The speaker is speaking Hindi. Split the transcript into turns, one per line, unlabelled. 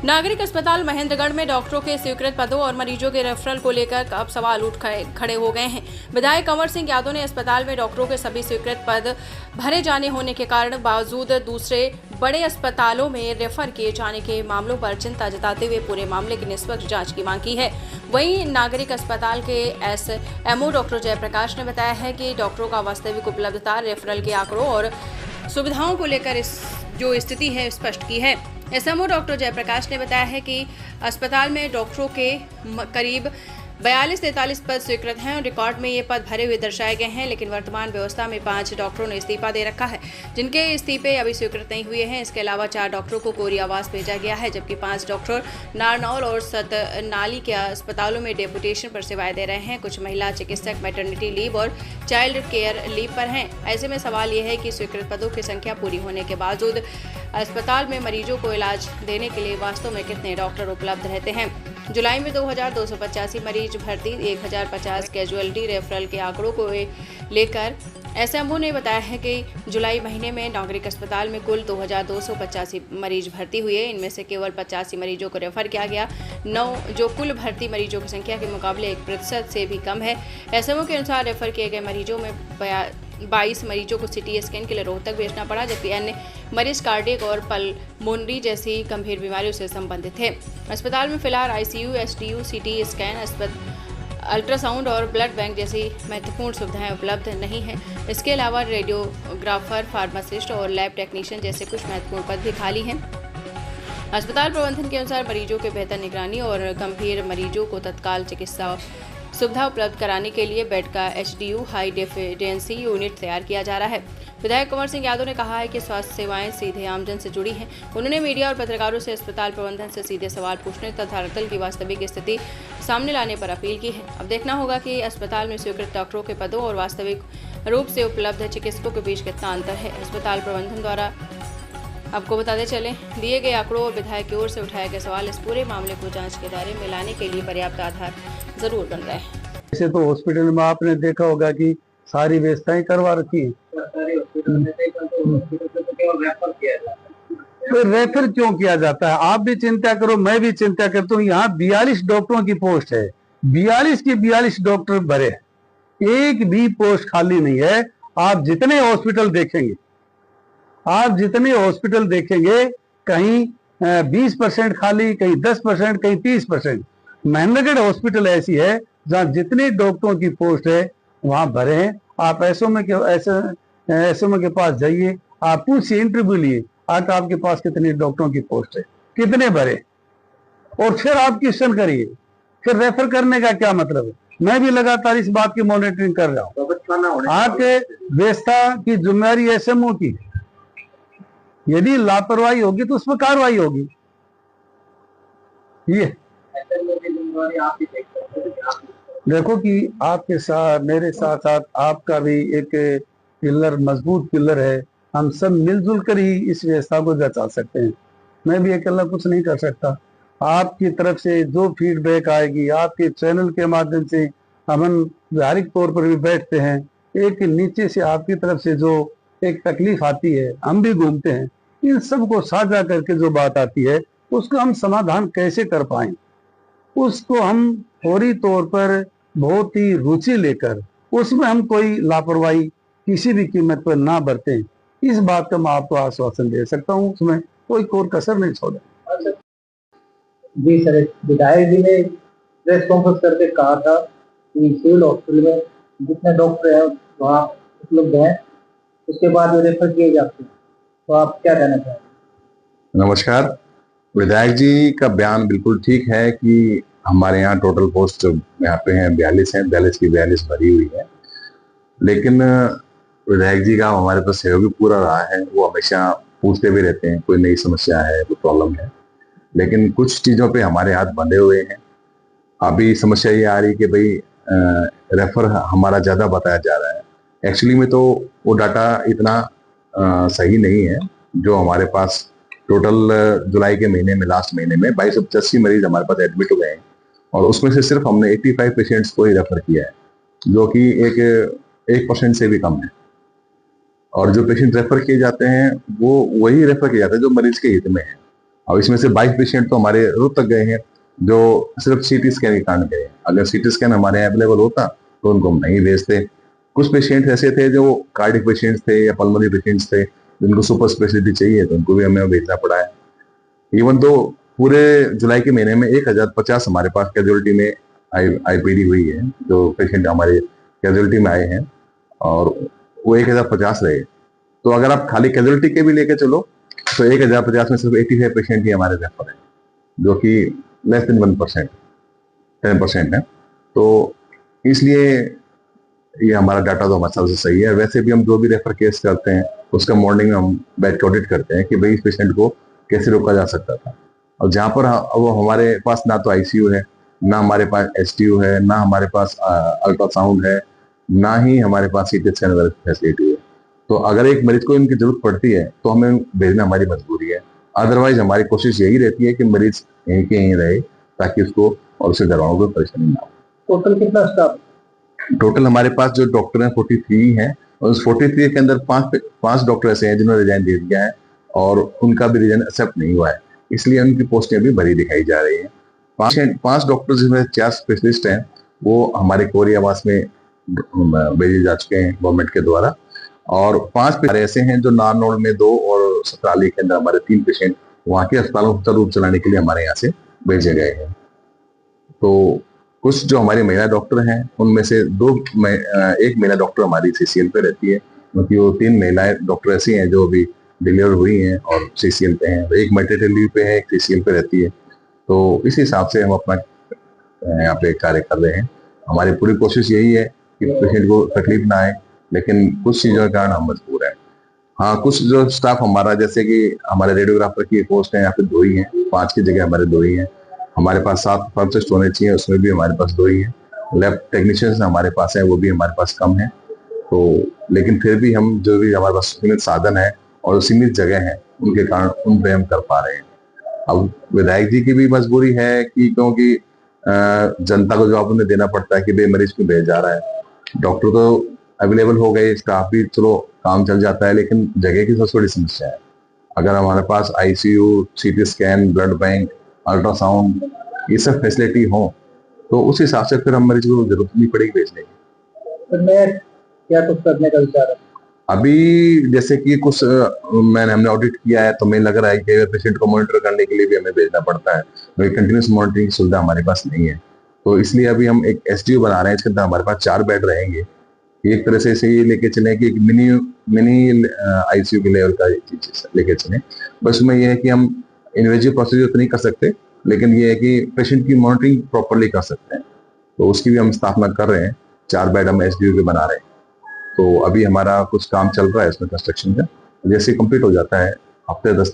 नागरिक अस्पताल महेंद्रगढ़ में डॉक्टरों के स्वीकृत पदों और मरीजों के रेफरल को लेकर अब सवाल उठ खड़े हो गए हैं। विधायक कंवर सिंह यादव ने अस्पताल में डॉक्टरों के सभी स्वीकृत पद भरे जाने होने के कारण बावजूद दूसरे बड़े अस्पतालों में रेफर किए जाने के मामलों पर चिंता जताते हुए पूरे मामले की निष्पक्ष जांच की मांग की है। वहीं नागरिक अस्पताल के एसएमओ डॉक्टर जयप्रकाश ने बताया है कि डॉक्टरों का वास्तविक उपलब्धता, रेफरल के आंकड़ों और सुविधाओं को लेकर जो स्थिति है स्पष्ट की है। एसएमओ डॉक्टर जयप्रकाश ने बताया है कि अस्पताल में डॉक्टरों के करीब 42-43 पद स्वीकृत हैं और रिकॉर्ड में ये पद भरे हुए दर्शाए गए हैं, लेकिन वर्तमान व्यवस्था में 5 डॉक्टरों ने इस्तीफा दे रखा है, जिनके इस्तीफे अभी स्वीकृत नहीं हुए हैं। इसके अलावा 4 डॉक्टरों को कोरी आवास भेजा गया है, जबकि 5 डॉक्टर नारनौल और सतनाली के अस्पतालों में डेपुटेशन पर सेवाएं दे रहे हैं। कुछ महिला चिकित्सक मैटरनिटी लीव और चाइल्ड केयर लीव पर हैं। ऐसे में सवाल ये है कि स्वीकृत पदों की संख्या पूरी होने के बावजूद अस्पताल में मरीजों को इलाज देने के लिए वास्तव में कितने डॉक्टर उपलब्ध रहते हैं। जुलाई में 2285 मरीज भर्ती, 1050 कैजुअलिटी रेफरल के आंकड़ों को लेकर एसएमओ ने बताया है कि जुलाई महीने में नागरिक अस्पताल में कुल 2285 मरीज भर्ती हुए। इनमें से केवल 85 मरीजों को रेफर किया गया, 9 जो कुल भर्ती मरीजों की संख्या के मुकाबले 1% से भी कम है। एसएमओ के अनुसार रेफर किए गए मरीजों में 22 मरीजों को सिटी स्कैन के लिए रोहतक भेजना पड़ा, जबकि अन्य मरीज कार्डियक और पल्मोनरी जैसी गंभीर बीमारियों से संबंधित थे। अस्पताल में फिलहाल आईसीयू, एसटीयू, सिटी स्कैन, अल्ट्रासाउंड और ब्लड बैंक जैसी महत्वपूर्ण सुविधाएं उपलब्ध नहीं हैं। इसके अलावा रेडियोग्राफर, फार्मासिस्ट और लैब टेक्नीशियन जैसे कुछ महत्वपूर्ण पद भी खाली हैं। अस्पताल प्रबंधन के अनुसार मरीजों के बेहतर निगरानी और गंभीर मरीजों को तत्काल चिकित्सा सुविधा उपलब्ध कराने के लिए बेड का एचडीयू हाई डेफिडेंसी यूनिट तैयार किया जा रहा है। विधायक कंवर सिंह यादव ने कहा है कि स्वास्थ्य सेवाएं सीधे आमजन से जुड़ी हैं। उन्होंने मीडिया और पत्रकारों से अस्पताल प्रबंधन से सीधे सवाल पूछने तथा रतल की वास्तविक स्थिति सामने लाने पर अपील की है। अब देखना होगा कि अस्पताल में स्वीकृत डॉक्टरों के पदों और वास्तविक रूप से उपलब्ध चिकित्सकों के बीच कितना अंतर है। अस्पताल प्रबंधन द्वारा आपको बताते चले दिए गए आंकड़ों और विधायक की ओर से उठाए गए सवाल इस पूरे मामले को जांच के दायरे में लाने के लिए पर्याप्त आधार जरूर बन रहे हैं।
वैसे तो हॉस्पिटल में आपने देखा होगा कि सारी व्यवस्थाएं करवा रखी है, तो रेफर क्यों किया जाता है? आप भी चिंता करो, मैं भी चिंता करता हूँ। यहाँ 42 डॉक्टरों की पोस्ट है, 42 की 42 डॉक्टर भरे, एक भी पोस्ट खाली नहीं है। आप जितने हॉस्पिटल देखेंगे कहीं 20% खाली, कहीं 10%, कहीं 30%। महेंद्रगढ़ हॉस्पिटल ऐसी है जहाँ जितने डॉक्टरों की पोस्ट है वहां भरे हैं। आप एसएमओ के पास जाइए, आप पूछिए, इंटरव्यू लिए, आपके पास कितने डॉक्टरों की पोस्ट है, कितने भरे, और फिर आप क्वेश्चन करिए। फिर रेफर करने का क्या मतलब है? मैं भी लगातार इस बात की मॉनिटरिंग कर रहा हूँ। आपके व्यवस्था की जिम्मेदारी एसएमओ की, यदि लापरवाही होगी तो उसमें कार्रवाई होगी। ये देखो कि आपके साथ, मेरे साथ साथ आपका भी एक पिलर, मजबूत पिलर है। हम सब मिलजुल कर ही इस व्यवस्था को बचा सकते हैं। मैं भी अकेला कुछ नहीं कर सकता। आपकी तरफ से जो फीडबैक आएगी, आपके चैनल के माध्यम से हम व्यावहारिक तौर पर भी बैठते हैं, एक नीचे से आपकी तरफ से जो एक तकलीफ आती है, हम भी घूमते हैं, इन सब को साझा करके जो बात आती है उसको हम समाधान कैसे कर पाए, उसको हम फौरी तौर पर बहुत ही रुचि लेकर उसमें हम कोई लापरवाही किसी भी कीमत पर ना बरतें, इस बात का मैं आपको आश्वासन दे सकता हूँ। उसमें कोई कोर कसर नहीं छोड़ा।
जी सर, विधायक जी ने प्रेस कॉन्फ्रेंस करके कहा था कि सिविल हॉस्पिटल में जितने डॉक्टर हैं वहाँ उपलब्ध हैं, उसके बाद रेफर किए जाते हैं, तो आप क्या कहना चाहेंगे?
नमस्कार। विधायक जी का बयान बिल्कुल ठीक है कि हमारे यहाँ टोटल पोस्ट यहाँ पे हैं 42 हैं, 42 की 42 भरी हुई है। लेकिन विधायक जी का हमारे पास सहयोग पूरा रहा है। वो हमेशा पूछते भी रहते हैं कोई नई समस्या है, कोई प्रॉब्लम है, लेकिन कुछ चीजों पे हमारे हाथ बंधे हुए हैं। अभी समस्या ये आ रही कि भाई रेफर हमारा ज्यादा बताया जा रहा है। एक्चुअली में तो वो डाटा इतना सही नहीं है। जो हमारे पास टोटल जुलाई के महीने में, लास्ट महीने में 2285 मरीज हमारे पास एडमिट हो गए हैं और उसमें से सिर्फ हमने 85 पेशेंट्स को ही रेफर किया है, जो कि 1% से भी कम है। और जो पेशेंट रेफर किए जाते हैं वो वही रेफर किए जाते हैं जो मरीज के हित में है। और इसमें से 22 पेशेंट तो हमारे रुक तक गए हैं, जो सिर्फ सीटी स्कैन के कारण गए हैं। अगर सीटी स्कैन हमारे यहाँ अवेलेबल होता तो उनको हम नहीं भेजते। कुछ पेशेंट ऐसे थे जो कार्डियक पेशेंट्स थे या पल्मोनरी पेशेंट्स थे, जिनको सुपर स्पेशलिटी चाहिए, तो उनको भी हमें भेजना पड़ा है। इवन तो पूरे जुलाई के महीने में 1050 हमारे पास कैजुअलिटी में आईपीडी हुई है, जो पेशेंट हमारे कैजुअलिटी में आए हैं, और वो 1050 रहे। तो अगर आप खाली कैजुअलिटी के भी लेके चलो तो 1050 में सिर्फ 85 पेशेंट ही हमारे रेफर है, जो कि लेस देन 1%, 10% है। तो इसलिए ये हमारा डाटा तो हमारे हिसाब से सही है। वैसे भी हम जो भी रेफर केस करते हैं उसका मॉर्निंग में हम बैठ के ऑडिट करते हैं कि भाई इस पेशेंट को कैसे रोका जा सकता था। और जहाँ पर वो हमारे पास ना तो आईसीयू है, ना हमारे पास एसटीयू है, ना हमारे पास अल्ट्रासाउंड है, ना ही हमारे पास सीटी स्कैन फैसिलिटी है, तो अगर एक मरीज को इनकी जरूरत पड़ती है तो हमें भेजना हमारी मजबूरी है। अदरवाइज हमारी कोशिश यही रहती है कि मरीज यहीं के यहीं रहे, ताकि उसको और उसके घर वालों को परेशानी ना हो।
टोटल कितना स्टाफ?
टोटल हमारे पास जो डॉक्टर हैं 43 हैं, और उस 43 के अंदर 5 डॉक्टर ऐसे हैं जिन्होंने रिजाइन दे दिया है, और उनका भी रिजाइन एक्सेप्ट नहीं हुआ है, इसलिए उनकी पोस्टें भी भरी दिखाई जा रही हैं। 5 डॉक्टर जिसमें 4 स्पेशलिस्ट हैं, वो हमारे कोरी आवास में भेजे जा चुके हैं गवर्नमेंट के द्वारा, और 5 ऐसे हैं जो नारनौल में 2 और सतराली के अंदर हमारे 3 पेशेंट वहां के अस्पतालों को रूप चलाने के लिए हमारे यहाँ से भेजे गए हैं। तो कुछ जो हमारी महिला डॉक्टर हैं उनमें से एक महिला डॉक्टर हमारी सीसीएल पे रहती है, क्योंकि वो 3 महिलाएं डॉक्टर ऐसी हैं जो अभी डिलीवर हुई हैं और सीसीएल पे हैं। एक मैटरनिटी लीव पे है, एक सीसीएल पे रहती है। तो इस हिसाब से हम अपना यहाँ पे कार्य कर रहे हैं। हमारी पूरी कोशिश यही है कि पेशेंट को तकलीफ ना आए, लेकिन कुछ चीजों के कारण हम मजबूर हैं। हाँ, कुछ जो स्टाफ हमारा, जैसे कि हमारे रेडियोग्राफर की पोस्ट है यहाँ पे 2 ही है, 5 की जगह हमारे 2 ही है। हमारे पास 7 फार्मासिस्ट होने चाहिए, उसमें भी हमारे पास 2 ही है। लैब टेक्नीशियंस हमारे पास है, वो भी हमारे पास कम है। तो लेकिन फिर भी हम जो भी हमारे पास सीमित साधन है और सीमित जगह है, उनके कारण उन पे हम कर पा रहे हैं। अब विधायक जी की भी मजबूरी है कि क्योंकि जनता को जवाब उन्हें देना पड़ता है कि भाई मरीज क्यों भेज जा रहा है। डॉक्टर तो अवेलेबल हो गए, स्टाफ भी चलो काम चल जाता है, लेकिन जगह की सबसे बड़ी समस्या है। अगर हमारे पास ICU, CT scan, blood bank, ultrasound, ये सब फैसिलिटी हो तो उस हिसाब से फिर हम मरीज को जरूरत नहीं पड़ेगी भेजने की।
तो मैं क्या कुछ करने का विचार है?
अभी जैसे कि कुछ हमने ऑडिट किया है, तो हमें लग रहा है कि पेशेंट को मॉनिटर करने के लिए भी हमें भेजना पड़ता है, तो कंटिन्यूस मॉनिटरिंग की सुविधा हमारे पास नहीं है। तो इसलिए अभी हम एक एसडीयू बना रहे हैं, इसके अंदर हमारे पास 4 बेड रहेंगे। एक तरह से इसे ये लेके चले कि एक मिनी आईसीयू के लेवल का लेके चले। बस में ये है कि हम इन्वेजिव प्रोसीजर तो नहीं कर सकते, लेकिन ये है कि पेशेंट की मॉनिटरिंग प्रॉपरली कर सकते हैं। तो उसकी भी हम स्थापना कर रहे हैं। 4 बेड हम एसडीयू के बना रहे हैं। तो अभी हमारा कुछ काम चल रहा है इसमें कंस्ट्रक्शन का, जैसे कंप्लीट हो जाता है हफ्ते 10 दिन